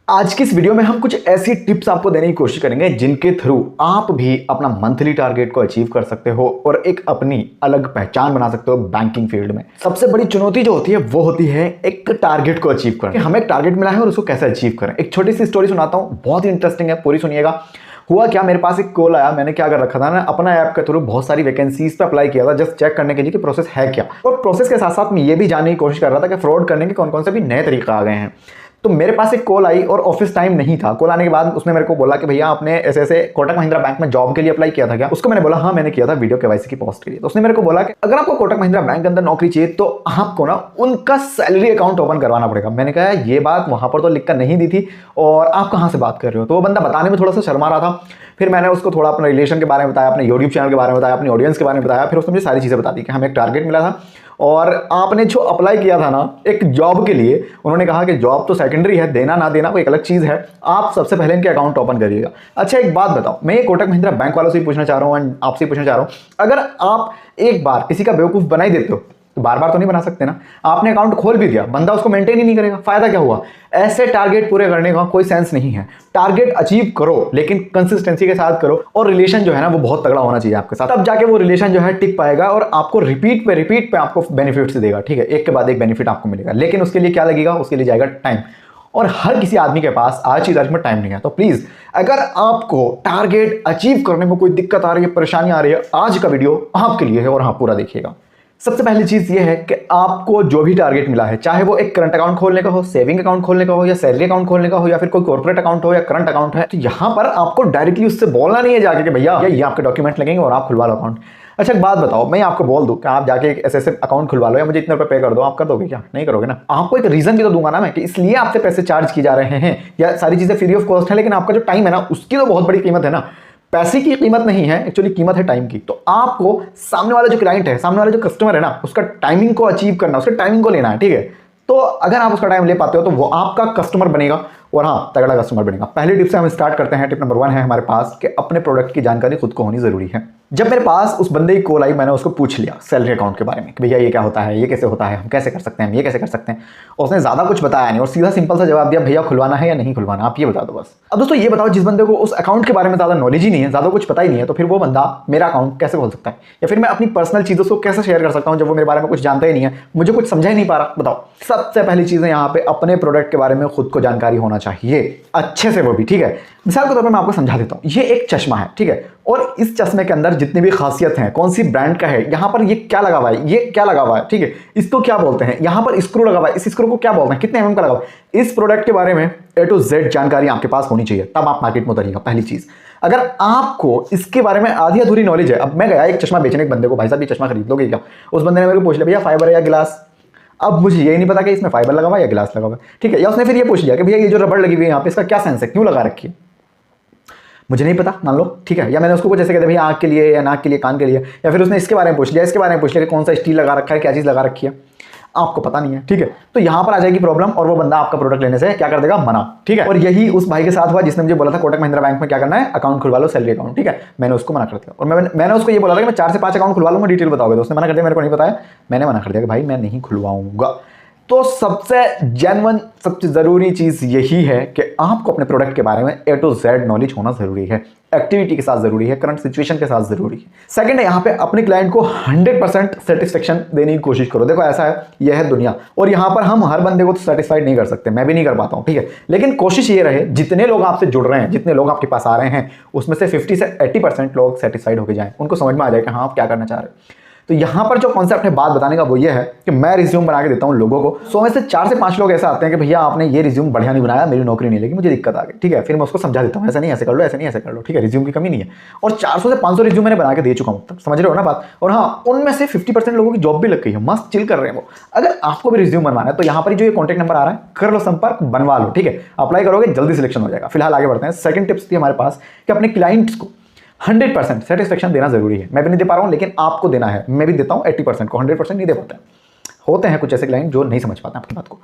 आज की इस वीडियो में हम कुछ ऐसी टिप्स आपको देने की कोशिश करेंगे जिनके थ्रू आप भी अपना मंथली टारगेट को अचीव कर सकते हो और एक अपनी अलग पहचान बना सकते हो बैंकिंग फील्ड में। सबसे बड़ी चुनौती जो होती है वो होती है एक टारगेट को अचीव करना। हमें एक टारगेट मिला है और उसको कैसे अचीव करें। एक छोटी सी स्टोरी सुनाता हूँ, बहुत ही इंटरेस्टिंग है, पूरी सुनिएगा। हुआ क्या, मेरे पास एक कॉल आया। मैंने क्या कर रखा था ना, अपना ऐप के थ्रू बहुत सारी वैकेंसीज पे अप्लाई किया था, जस्ट चेक करने के लिए कि प्रोसेस है क्या। और प्रोसेस के साथ साथ मैं ये भी जानने की कोशिश कर रहा था कि फ्रॉड करने के कौन कौन से भी नए तरीके आ गए हैं। तो मेरे पास एक कॉल आई और ऑफिस टाइम नहीं था। कॉल आने के बाद उसने मेरे को बोला कि भैया आपने ऐसे ऐसे कोटक महिंद्रा बैंक में जॉब के लिए अप्लाई किया था क्या। उसको मैंने बोला हाँ मैंने किया था, वीडियो केवाईसी की पोस्ट के लिए। तो उसने मेरे को बोला कि अगर आपको कोटक महिंद्रा बैंक के अंदर नौकरी चाहिए तो आपको ना उनका सैलरी अकाउंट ओपन करवाना पड़ेगा। मैंने कहा ये बात वहां पर तो लिखकर नहीं दी थी और आप कहां से बात कर रहे हो। तो वो बंदा बताने में थोड़ा सा शर्मा रहा था। फिर मैंने उसको थोड़ा अपने रिलेशन के बारे में बताया, अपने यूट्यूब चैनल के बारे में बताया, अपनी ऑडियंस के बारे में बताया। फिर उसने मुझे सारी चीजें बता दी कि हमें एक टारगेट मिला था और आपने जो अप्लाई किया था ना एक जॉब के लिए, उन्होंने कहा कि जॉब तो सेकेंडरी है, देना ना देना कोई एक अलग चीज है, आप सबसे पहले इनके अकाउंट ओपन करिएगा। अच्छा एक बात बताओ, मैं ये कोटक महिंद्रा बैंक वालों से ही पूछना चाह रहा हूँ एंड आपसे पूछना चाह रहा हूँ, अगर आप एक बार किसी का बेवकूफ बना ही देते हो तो बार बार तो नहीं बना सकते ना। आपने अकाउंट खोल भी दिया, बंदा उसको मेंटेन ही नहीं करेगा, फायदा क्या हुआ। ऐसे टारगेट पूरे करने का कोई सेंस नहीं है। टारगेट अचीव करो लेकिन कंसिस्टेंसी के साथ करो और रिलेशन जो है ना वो बहुत तगड़ा होना चाहिए आपके साथ, तब जाके वो रिलेशन जो है टिक पाएगा और आपको रिपीट पे आपको बेनिफिट्स देगा। ठीक है, एक के बाद एक बेनिफिट आपको मिलेगा, लेकिन उसके लिए क्या लगेगा, उसके लिए जाएगा टाइम। और हर किसी आदमी के पास आज की तारीख में टाइम नहीं है। तो प्लीज अगर आपको टारगेट अचीव करने में कोई दिक्कत आ रही है, परेशानी आ रही है, आज का वीडियो आपके लिए है और हाँ पूरा देखिएगा। सबसे पहली चीज ये है कि आपको जो भी टारगेट मिला है, चाहे वो एक करंट अकाउंट खोलने का हो, सेविंग अकाउंट खोलने का हो, या सैलरी अकाउंट खोलने का हो, या फिर कोई कॉर्पोरेट अकाउंट हो या करंट अकाउंट है, तो यहां पर आपको डायरेक्टली उससे बोलना नहीं है जाके कि भैया ये आपके डॉक्यूमेंट लगेंगे और आप खुलवा लो अकाउंट। अच्छा एक बात बताओ, मैं आपको बोल दूं कि आप जाके एक ऐसे अकाउंट खुलवा लो या मुझे इतने रुपए पे कर दो, आप कर दोगे क्या? नहीं करोगे ना। आपको एक रीजन भी तो दूंगा ना मैं कि इसलिए आपसे पैसे चार्ज किए जा रहे हैं, या सारी चीजें फ्री ऑफ कॉस्ट है, लेकिन आपका जो टाइम है ना उसकी तो बहुत बड़ी कीमत है ना। पैसे की कीमत नहीं है, एक्चुअली कीमत है टाइम की। तो आपको सामने वाला जो क्लाइंट है, सामने वाला जो कस्टमर है ना, उसका टाइमिंग को अचीव करना, उसके टाइमिंग को लेना है। ठीक है, तो अगर आप उसका टाइम ले पाते हो तो वो आपका कस्टमर बनेगा और हाँ तगड़ा कस्टमर बनेगा। पहली टिप से हम स्टार्ट करते हैं। टिप नंबर 1 है हमारे पास कि अपने प्रोडक्ट की जानकारी खुद को होनी जरूरी है। जब मेरे पास उस बंदे की कॉल आई, मैंने उसको पूछ लिया सैलरी अकाउंट के बारे में कि भैया ये क्या होता है, ये कैसे होता है, हम कैसे कर सकते हैं, हम ये कैसे कर सकते हैं। और उसने ज्यादा कुछ बताया नहीं और सीधा सिंपल सा जवाब दिया, भैया खुलवाना है या नहीं खुलवाना, आप ये बता दो बस। अब दोस्तों ये बताओ, जिस बंदे को उस अकाउंट के बारे में ज्यादा नॉलेज ही नहीं है, ज्यादा कुछ पता ही नहीं है, तो फिर वो बंदा मेरा अकाउंट कैसे खोल सकता है, या फिर मैं अपनी पर्सनल चीजों को कैसे शेयर कर सकता हूं जब वो मेरे बारे में कुछ जानता ही नहीं है, मुझे कुछ समझा ही नहीं पा रहा। बताओ, सबसे पहली चीज है यहाँ पे अपने प्रोडक्ट के बारे में खुद को जानकारी होना चाहिए अच्छे से, वो भी। ठीक है, मिसाल के तौर पर मैं आपको समझा देता हूं, ये एक चश्मा है। ठीक है, और इस चश्मे के अंदर जितनी भी खासियत है, कौन सी ब्रांड का है, यहां पर ये क्या लगा हुआ है, ये क्या लगा हुआ है, ठीक है, इसको क्या बोलते हैं, यहां पर स्क्रू लगा हुआ है, इस स्क्रू को क्या बोलते हैं, कितने mm का लगा हुआ है, इस प्रोडक्ट के बारे में A to Z जानकारी आपके पास होनी चाहिए, तब आप मार्केट में उतरिएगा। पहली चीज, अगर आपको इसके बारे में आधी अधूरी नॉलेज है। अब मैं गया एक चश्मा बेचने एक बंदे को, भाई साहब ये चश्मा खरीद लोगे क्या? उस बंदे ने मेरे को पूछ लिया भैया फाइबर है या गिलास। अब मुझे ये नहीं पता कि इसमें फाइबर लगा हुआ है या गिलास लगा हुआ है। ठीक है, या उसने फिर ये पूछ लिया कि भैया ये जो रबड़ लगी हुई है यहाँ पे, इसका क्या सेंस है, क्यों लगा रखी है? मुझे नहीं पता, मान लो। ठीक है, या मैंने उसको कुछ ऐसे कहते भैया आँख के लिए या नाक के लिए, कान के लिए, या फिर उसने इसके बारे में पूछ लिया, इसके बारे में पूछ लिया कि कौन सा स्टील लगा रखा है, क्या चीज़ लगा रखी है, आपको पता नहीं है। ठीक है, तो यहां पर आ जाएगी प्रॉब्लम और वो बंदा आपका प्रोडक्ट लेने से क्या कर देगा, मना। ठीक है, और यही उस भाई के साथ हुआ जिसने मुझे बोला था कोटक महिंद्रा बैंक में क्या करना है, अकाउंट खुलवा लो, सैलरी अकाउंट। ठीक है, मैंने उसको मना कर दिया और मैंने उसको ये बोला था कि मैं 4 से 5 अकाउंट खुलवा लूंगा, डिटेल बताओगे। तो उसने मना कर दिया, मेरे को नहीं पता है, मैंने मना कर दिया कि भाई मैं नहीं खुलवाऊंगा। तो सबसे जेन्युइन, सबसे जरूरी चीज यही है कि आपको अपने प्रोडक्ट के बारे में A to Z नॉलेज होना जरूरी है, एक्टिविटी के साथ जरूरी है, करंट सिचुएशन के साथ जरूरी है। सेकंड है यहाँ पे अपने क्लाइंट को 100% सेटिस्फेक्शन देने की कोशिश करो। देखो ऐसा है, यह है दुनिया, और यहाँ पर हम हर बंदे को तो सेटिस्फाइड नहीं कर सकते, मैं भी नहीं कर पाता हूँ। ठीक है, लेकिन कोशिश ये रहे जितने लोग आपसे जुड़ रहे हैं, जितने लोग आपके पास आ रहे हैं, उसमें से 50 से 80% लोग सेटिस्फाइड होकर जाए, उनको समझ में आ जाए कि हाँ आप क्या करना चाह रहे हैं। तो यहां पर जो कॉन्सेप्ट है बात बताने का वो ये है कि मैं रिज्यूम बना के देता हूं लोगों को, 100 में से 4 से 5 लोग ऐसे आते हैं कि भैया आपने ये रिज्यूम बढ़िया नहीं बनाया, मेरी नौकरी नहीं लगी, मुझे दिक्कत आ गई। ठीक है, फिर मैं उसको समझा देता हूं, ऐसा नहीं ऐसे कर लो, ऐसे नहीं ऐसे कर लो। ठीक है, रिज्यूम की कमी नहीं है, और 400 से 500 रिज्यूम मैंने बना के दे चुका हूं तक, समझ रहे हो ना बात। और हाँ, उनमें से 50% लोगों की जॉब भी लग गई है, मस्त चिल कर रहे हैं वो। अगर आपको भी रिज्यूम बनवाना है तो यहाँ पर जो ये कॉन्टैक्ट नंबर आ रहा है, कर लो संपर्क, बनवा लो। ठीक है, अप्लाई करोगे जल्दी सिलेक्शन हो जाएगा। फिलहाल आगे बढ़ते हैं। सेकंड टिप्स थी हमारे पास कि अपने क्लाइंट्स को 100% सेटिस्फेक्शन देना जरूरी है। मैं भी नहीं दे पा रहा हूं, लेकिन आपको देना है। मैं भी देता हूं 80% को, 100% नहीं दे पाते। होते हैं कुछ ऐसे क्लाइंट जो नहीं समझ पाते आपकी बात को।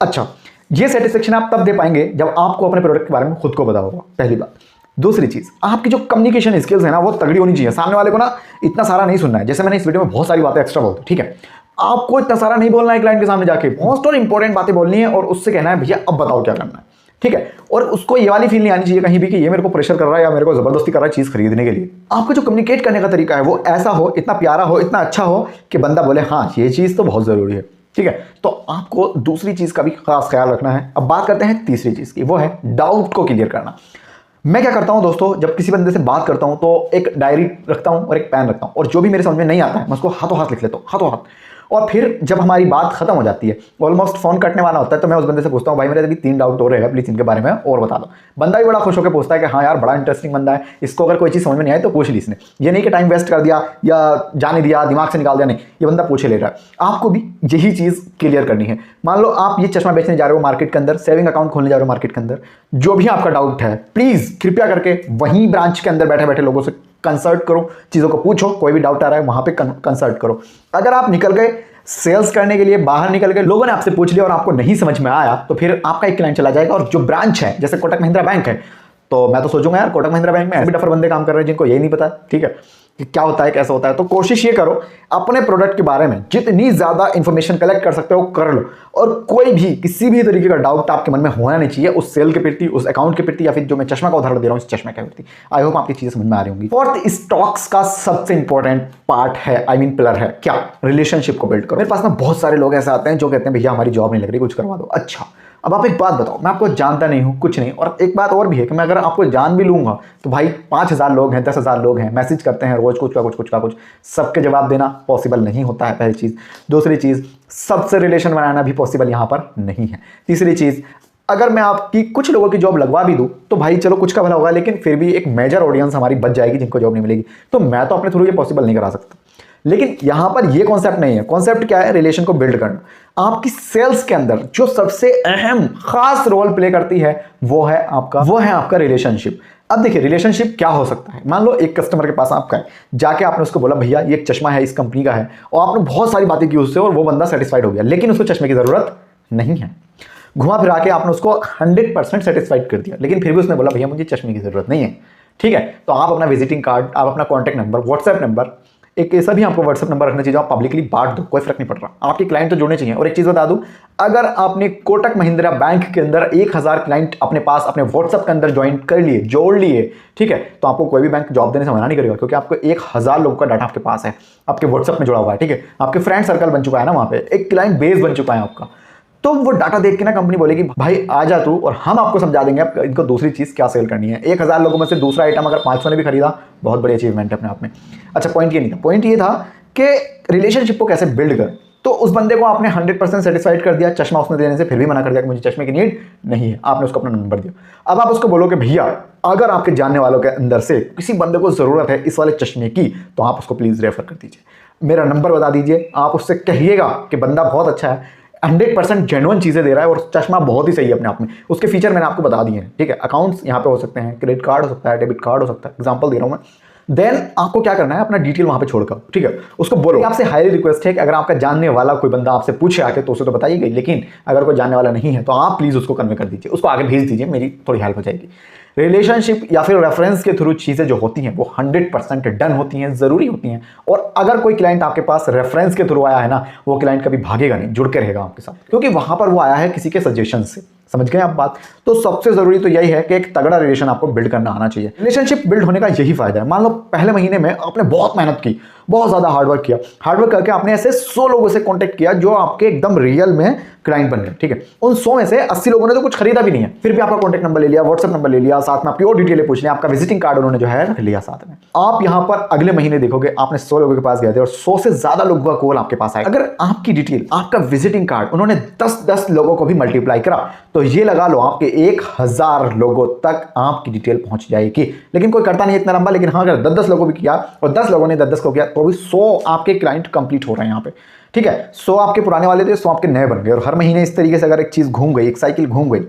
अच्छा, ये सेटिस्फेक्शन आप तब दे पाएंगे जब आपको अपने प्रोडक्ट के बारे में खुद को पता होगा, पहली बात। दूसरी चीज, आपकी जो कम्युनिकेशन स्किल्स है ना वो तगड़ी होनी चाहिए। सामने वाले को ना इतना सारा नहीं सुनना है, जैसे मैंने इस वीडियो में बहुत सारी बातें एक्स्ट्रा बोलती, ठीक है, आपको इतना सारा नहीं बोलना है क्लाइंट के सामने जाके, मोस्ट और इंपॉर्टेंट बातें बोलनी है और उससे कहना है भैया अब बताओ क्या करना है। ठीक है। और उसको ये वाली फील नहीं आनी चाहिए कहीं भी कि ये मेरे को प्रेशर कर रहा है या मेरे को जबरदस्ती कर रहा है चीज खरीदने के लिए। आपको जो कम्युनिकेट करने का तरीका है वो ऐसा हो, इतना प्यारा हो, इतना अच्छा हो कि बंदा बोले हाँ ये चीज तो बहुत जरूरी है। ठीक है, तो आपको दूसरी चीज का भी खास ख्याल रखना है। अब बात करते हैं तीसरी चीज की, वो है डाउट को क्लियर करना। मैं क्या करता हूं दोस्तों, जब किसी बंदे से बात करता हूं तो एक डायरी रखता हूं और एक पेन रखता हूं, और जो भी मेरे समझ में नहीं आता है मैं उसको हाथों हाथ लिख लेता हूं, हाथों हाथ। और फिर जब हमारी बात खत्म हो जाती है, ऑलमोस्ट फोन कटने वाला होता है, तो मैं उस बंदे से पूछता हूं भाई मेरे अभी 3 डाउट हो रहे हैं, प्लीज इनके बारे में और बता दो। बंदा भी बड़ा खुश होकर पूछता है कि हाँ यार बड़ा इंटरेस्टिंग बंदा है, इसको अगर कोई चीज समझ में नहीं आई तो पूछ ली इसने। ये नहीं कि टाइम वेस्ट कर दिया या जाने दिया, दिमाग से निकाल दिया, नहीं, ये बंदा पूछे ले रहा है। आपको भी यही चीज क्लियर करनी है। मान लो आप ये चश्मा बेचने जा रहे हो मार्केट के अंदर, सेविंग अकाउंट खोलने जा रहे हो मार्केट के अंदर, जो भी आपका डाउट है प्लीज कृपया करके वहीं ब्रांच के अंदर बैठे बैठे लोगों से कंसल्ट करो, चीजों को पूछो, कोई भी डाउट आ रहा है वहां पे कंसल्ट करो। अगर आप निकल गए सेल्स करने के लिए, बाहर निकल गए, लोगों ने आपसे पूछ लिया और आपको नहीं समझ में आया, तो फिर आपका एक क्लाइंट चला जाएगा। और जो ब्रांच है जैसे कोटक महिंद्रा बैंक है, तो मैं तो सोचूंगा यार कोटक महिंद्रा बैंक में ऐसे भी डफर बंदे काम कर रहे हैं जिनको यही नहीं पता, ठीक है, कि क्या होता है कैसा होता है। तो कोशिश ये करो अपने प्रोडक्ट के बारे में जितनी ज्यादा इंफॉर्मेशन कलेक्ट कर सकते हो कर लो, और कोई भी किसी भी तरीके का डाउट आपके मन में होना नहीं चाहिए उस सेल के प्रति, उस अकाउंट के प्रति, या फिर जो मैं चश्मा का उदाहरण दे रहा हूं इस चश्मे के प्रति। आई होप आपकी चीजें समझ में आ रही होंगी। फोर्थ, स्टॉक्स का सबसे इंपॉर्टेंट पार्ट है, आई मीन पिलर है क्या, रिलेशनशिप को बिल्ड करो। मेरे पास ना बहुत सारे लोग ऐसे आते हैं जो कहते हैं भैया हमारी जॉब नहीं लग रही, कुछ करवा दो। अच्छा, अब आप एक बात बताओ, मैं आपको जानता नहीं हूं, कुछ नहीं, और एक बात और भी है कि मैं अगर आपको जान भी लूंगा तो भाई 5000 लोग हैं, 10,000 लोग हैं, मैसेज करते हैं रोज कुछ का कुछ, सबके जवाब देना पॉसिबल नहीं होता है, पहली चीज। दूसरी चीज, सबसे रिलेशन बनाना भी पॉसिबल यहां पर नहीं है। तीसरी चीज, अगर मैं आपकी कुछ लोगों की जॉब लगवा भी दूं तो भाई चलो कुछ का भला होगा, लेकिन फिर भी एक मेजर ऑडियंस हमारी बच जाएगी जिनको जॉब नहीं मिलेगी, तो मैं तो अपने थ्रू ये पॉसिबल नहीं करा सकता। लेकिन यहां पर ये कॉन्सेप्ट नहीं है। कॉन्सेप्ट क्या है, रिलेशन को बिल्ड करना। आपकी सेल्स के अंदर जो सबसे अहम खास रोल प्ले करती है वो है आपका रिलेशनशिप। अब देखिए रिलेशनशिप क्या हो सकता है। मान लो एक कस्टमर के पास आपका है, जाके आपने उसको बोला भैया ये एक चश्मा है इस कंपनी का है, और आपने बहुत सारी बातें की उससे और वो बंदा सेटिस्फाइड हो गया, लेकिन उसको चश्मे की जरूरत नहीं है। घुमा फिरा के आपने उसको 100% सेटिस्फाइड कर दिया, लेकिन फिर भी उसने बोला भैया मुझे चश्मे की जरूरत नहीं है। ठीक है, तो आप अपना विजिटिंग कार्ड, आप अपना कॉन्टैक्ट नंबर, व्हाट्सएप नंबर, एक ऐसा भी आपको व्हाट्सएप नंबर रखना चाहिए, आप पब्लिकली बांट दो, कोई फर्क नहीं पड़ रहा, आपके क्लाइंट तो जुड़ने चाहिए। और एक चीज बता दूं, अगर आपने कोटक महिंद्रा बैंक के अंदर 1000 क्लाइंट अपने पास अपने व्हाट्सएप के अंदर ज्वाइन कर लिए, जोड़ लिए, ठीक है, तो आपको कोई भी बैंक जॉब देने से मना नहीं करेगा, क्योंकि आपको 1000 लोगों का डाटा आपके पास है, आपके व्हाट्सएप में जुड़ा हुआ है। ठीक है, आपके फ्रेंड सर्कल बन चुका है ना, वहां पे एक क्लाइंट बेस बन चुका है आपका। तो वो डाटा देख के ना कंपनी बोलेगी भाई आ जा तू और हम आपको समझा देंगे आप इनको दूसरी चीज क्या सेल करनी है। 1000 लोगों में से दूसरा आइटम अगर 500 ने भी खरीदा, बहुत बड़ी अचीवमेंट है अपने आप में। अच्छा, पॉइंट ये नहीं था, पॉइंट ये था कि रिलेशनशिप को कैसे बिल्ड कर। तो उस बंदे को आपने 100% सेटिस्फाइड कर दिया, चश्मा उसने देने से फिर भी मना कर दिया कि मुझे चश्मे की नीड नहीं है, आपने उसको अपना नंबर दिया। अब आप उसको बोलो कि भैया अगर आपके जानने वालों के अंदर से किसी बंदे को जरूरत है इस वाले चश्मे की, तो आप उसको प्लीज रेफर कर दीजिए, मेरा नंबर बता दीजिए, आप उससे कहिएगा कि बंदा बहुत अच्छा है, 100% जेन्युइन चीजें दे रहा है और चश्मा बहुत ही सही है अपने आप में। उसके फीचर मैंने आपको बता दिए हैं। ठीक है, अकाउंट्स यहाँ पे हो सकते हैं, क्रेडिट कार्ड हो सकता है, डेबिट कार्ड हो सकता है, एग्जांपल दे रहा हूं मैं। देन आपको क्या करना है, अपना डिटेल वहां पे छोड़कर, ठीक है, उसको बोलो आपसे हाईली रिक्वेस्ट है कि अगर आपका जानने वाला कोई बंदा आपसे पूछे आके तो उसे तो बताइए गई, लेकिन अगर कोई जानने वाला नहीं है तो आप प्लीज उसको कन्वे कर दीजिए, उसको आगे भेज दीजिए, मेरी थोड़ी हेल्प हो जाएगी। रिलेशनशिप या फिर रेफरेंस के थ्रू चीजें जो होती हैं वो 100% डन होती हैं, जरूरी होती हैं। और अगर कोई क्लाइंट आपके पास रेफरेंस के थ्रू आया है ना, वो क्लाइंट कभी भागेगा नहीं, जुड़ के रहेगा आपके साथ, क्योंकि वहां पर वो आया है किसी के सजेशन से। समझ गए आप बात? तो सबसे जरूरी तो यही है कि एक तगड़ा रिलेशन आपको बिल्ड करना आना चाहिए। रिलेशनशिप बिल्ड होने का यही फायदा है। मान लो पहले महीने में आपने बहुत मेहनत की, बहुत ज्यादा हार्डवर्क किया, हार्डवर्क करके आपने ऐसे 100 लोगों से कांटेक्ट किया जो आपके एकदम रियल में क्लाइंट बन गए। ठीक है, उन 100 में से 80 लोगों ने तो कुछ खरीदा भी नहीं है, फिर भी आपका कॉन्टैक्ट नंबर ले लिया, व्हाट्सएप नंबर ले लिया, साथ में प्योर डिटेल पूछ लिया, आपका विजिटिंग कार्ड उन्होंने जो है रख लिया साथ में। आप यहां पर अगले महीने देखोगे आपने 100 लोगों के पास गए थे और 100 से ज्यादा लोगों का कॉल आपके पास आया। अगर आपकी डिटेल, आपका विजिटिंग कार्ड उन्होंने 10-10 लोगों को भी मल्टीप्लाई करा तो ये लगा लो आपके 1000 लोगों तक आपकी डिटेल पहुंच जाएगी। लेकिन कोई करता नहीं इतना लंबा, लेकिन हाँ अगर 10-10 लोगों भी किया और 10 लोगों ने 10-10 को किया तो भी 100 आपके क्लाइंट कंप्लीट हो रहे हैं यहाँ पे। ठीक है, 100 आपके पुराने वाले थे, 100 आपके नए बन गए। और हर महीने इस तरीके से अगर एक चीज घूम गई, एक साइकिल घूम गई,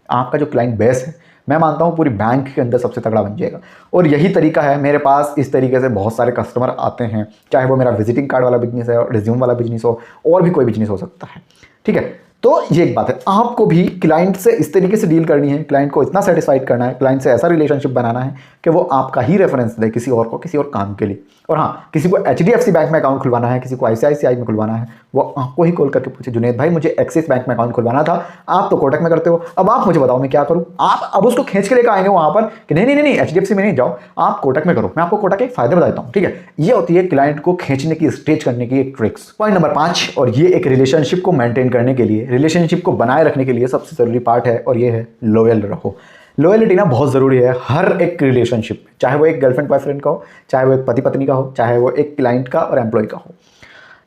आपका जो क्लाइंट बेस है मैं मानता हूं पूरी बैंक के अंदर सबसे तगड़ा बन जाएगा। और यही तरीका है, मेरे पास इस तरीके से बहुत सारे कस्टमर आते हैं, चाहे वो मेरा विजिटिंग कार्ड वाला बिजनेस है, रिज्यूम वाला बिजनेस हो, और भी कोई बिजनेस हो सकता है। ठीक है, तो ये एक बात है, आपको भी क्लाइंट से इस तरीके से डील करनी है, क्लाइंट को इतना सेटिस्फाइड करना है, क्लाइंट से ऐसा रिलेशनशिप बनाना है कि वो आपका ही रेफरेंस दे किसी और को, किसी और काम के लिए। और हाँ, किसी को HDFC बैंक में अकाउंट खुलवाना है, किसी को ICICI में खुलवाना है, वो आपको ही कॉल करके पूछे, जुनेद भाई मुझे एक्सिस बैंक में अकाउंट खुलवाना था, आप तो कोटक में करते हो, अब आप मुझे बताओ मैं क्या करूँ। आप अब उसको खींच के लेकर आएंगे वहां पर कि नहीं नहीं नहीं HDFC में नहीं जाओ, आप कोटक में करो। मैं आपको कोटक के फायदे बताता हूँ, ठीक है। ये होती है क्लाइंट को खींचने की, स्टेज करने की एक ट्रिक्स। पॉइंट नंबर 5, और ये एक रिलेशनशिप को मेंटेन करने के लिए, रिलेशनशिप को बनाए रखने के लिए सबसे जरूरी पार्ट है, और ये है लॉयल रहो। लॉयलिटी ना बहुत ज़रूरी है हर एक रिलेशनशिप में, चाहे वो एक गर्लफ्रेंड बॉयफ्रेंड का हो, चाहे वो एक पति पत्नी का हो, चाहे वो एक क्लाइंट का और एम्प्लॉय का हो,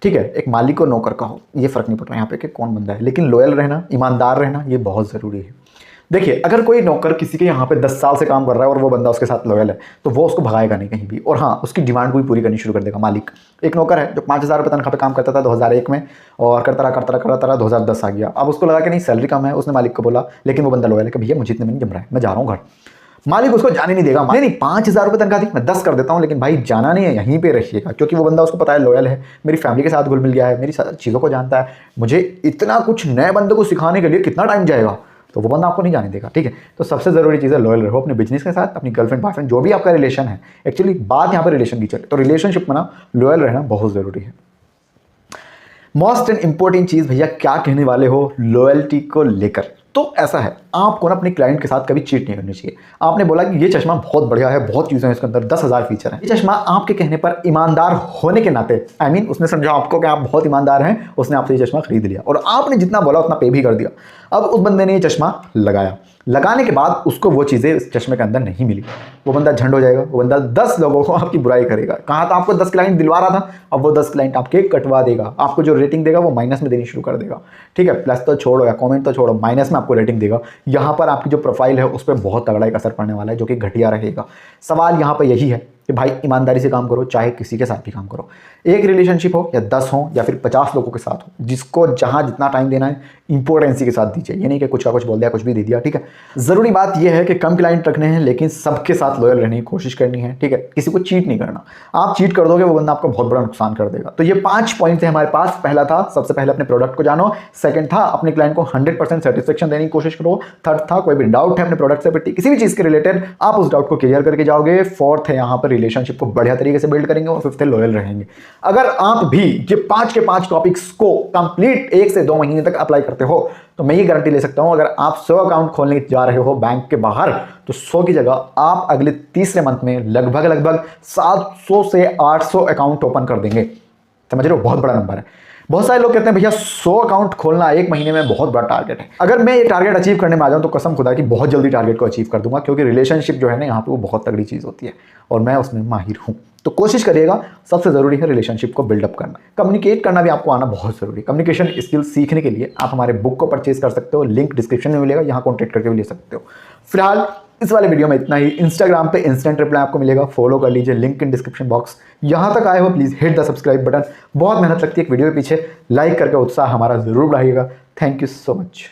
ठीक है, एक मालिक और नौकर का हो, ये फर्क नहीं पड़ रहा यहाँ पे कि कौन बंदा है, लेकिन लॉयल रहना, ईमानदार रहना, ये बहुत ज़रूरी है। देखिए, अगर कोई नौकर किसी के यहाँ पे 10 साल से काम कर रहा है और वो बंदा उसके साथ लॉयल है, तो वो उसको भगाएगा नहीं कहीं भी, और हाँ, उसकी डिमांड को भी पूरी करनी शुरू कर देगा मालिक। एक नौकर है जो 5,000 रुपये तनख्वाह पे काम करता था 2001 में, और करता रहा 2010 आ गया। अब उसको लगा कि नहीं सैलरी कम है, उसने मालिक को बोला, लेकिन वो बंदा लॉयल है कि भैया मुझे इतने में नहीं जम रहा है, मैं जा रहा हूँ घर। मालिक उसको जाने नहीं देगा, नहीं 5,000 रुपये तनख्वाह थी, मैं 10 कर देता हूँ, लेकिन भाई जाना नहीं है, यहीं पे रहिएगा, क्योंकि वो बंदा उसको पता है लॉयल है, मेरी फैमिली के साथ घुल मिल गया है, मेरी चीज़ों को जानता है, मुझे इतना कुछ नए बंदे को सिखाने के लिए कितना टाइम जाएगा, तो वो बंदा आपको नहीं जाने देगा, ठीक है। तो सबसे ज़रूरी चीज़ है लॉयल रहो अपने बिजनेस के साथ, अपनी गर्लफ्रेंड बॉयफ्रेंड जो भी आपका रिलेशन है। एक्चुअली बात यहाँ पर रिलेशन की चले तो रिलेशनशिप में ना लॉयल रहना बहुत ज़रूरी है। मोस्ट एंड इंपॉर्टेंट चीज़ भैया क्या कहने वाले हो लॉयल्टी को लेकर, तो ऐसा है, आपको ना अपने क्लाइंट के साथ कभी चीट नहीं करनी चाहिए। आपने बोला कि ये चश्मा बहुत बढ़िया है, बहुत चीज़ें हैं इसके अंदर, 10,000 फीचर हैं, ये चश्मा आपके कहने पर ईमानदार होने के नाते, आई मीन उसने समझा आपको कि आप बहुत ईमानदार हैं, उसने आपसे ये चश्मा खरीद लिया, और आपने जितना बोला उतना पे भी कर दिया। अब उस बंदे ने ये चश्मा लगाया, लगाने के बाद उसको वो चीज़ें इस चश्मे के अंदर नहीं मिली, वो बंदा झंड हो जाएगा, वो बंदा 10 लोगों को आपकी बुराई करेगा। कहा था आपको 10 क्लाइंट दिलवा रहा था, अब वो 10 क्लाइंट आपके कटवा देगा, आपको जो रेटिंग देगा वो माइनस में देनी शुरू कर देगा, ठीक है। प्लस तो छोड़ो या कमेंट तो छोड़ो, माइनस में आपको रेटिंग देगा। यहाँ पर आपकी जो प्रोफाइल है उस पर बहुत तगड़ा एक असर पड़ने वाला है, जो कि घटिया रहेगा। सवाल यहाँ पर यही है कि भाई ईमानदारी से काम करो, चाहे किसी के साथ भी काम करो, एक रिलेशनशिप हो या 10 हो या फिर 50 लोगों के साथ हो, जिसको जहां जितना टाइम देना है इंपॉर्टेंसी के साथ दीजिए। ये नहीं कि कुछ का कुछ बोल दिया, कुछ भी दे दिया, ठीक है। ज़रूरी बात यह है कि कम क्लाइंट रखने हैं, लेकिन सबके साथ लॉयल रहने की कोशिश करनी है, ठीक है। किसी को चीट नहीं करना, आप चीट कर दोगे वो बंदा आपको बहुत बड़ा नुकसान कर देगा। तो ये 5 पॉइंट थे हमारे पास। पहला था सबसे पहले अपने प्रोडक्ट को जानो, सेकंड था अपने क्लाइंट को 100% सेटिस्फेक्शन देने की कोशिश करो, थर्ड था कोई भी डाउट है अपने प्रोडक्ट से किसी भी चीज़ के रिलेटेड, आप उस डाउट को क्लियर करके जाओगे, फोर्थ है यहाँ पर रिलेशनशिप को बढ़िया तरीके से बिल्ड करेंगे, और फिफ्थ है लॉयल रहेंगे। अगर आप भी ये 5 के 5 टॉपिक्स को कंप्लीट 1 से 2 महीने तक अप्लाई करते हो, तो मैं ये गारंटी ले सकता हूं, अगर आप 100 अकाउंट खोलने जा रहे हो बैंक के बाहर, तो 100 की जगह आप अगले तीसरे मंथ में लगभग 700 से 800 अकाउंट ओपन कर देंगे। समझ रहे हो, बहुत बड़ा नंबर है। बहुत सारे लोग कहते हैं भैया 100 अकाउंट खोलना 1 महीने में बहुत बड़ा टारगेट है। अगर मैं ये टारगेट अचीव करने में आ जाऊं तो कसम खुदा की बहुत जल्दी टारगेट को अचीव कर दूंगा, क्योंकि रिलेशनशिप जो है ना यहाँ पे वो बहुत तगड़ी चीज़ होती है, और मैं उसमें माहिर हूँ। तो कोशिश करिएगा, सबसे ज़रूरी है रिलेशनशिप को बिल्डअप करना। कम्युनिकेट करना भी आपको आना बहुत ज़रूरी है। कम्युनिकेशन स्किल सीखने के लिए आप हमारे बुक को परचेज कर सकते हो, लिंक डिस्क्रिप्शन में मिलेगा, यहाँ कॉन्टैक्ट करके भी ले सकते हो। फिलहाल इस वाले वीडियो में इतना ही। इंस्टाग्राम पे इंस्टेंट रिप्लाई आपको मिलेगा, फॉलो कर लीजिए, लिंक इन डिस्क्रिप्शन बॉक्स। यहाँ तक आए हो please hit the subscribe button, बहुत मेहनत लगती है एक वीडियो के पीछे, लाइक करके उत्साह हमारा ज़रूर बढ़ाइएगा। Thank you so much.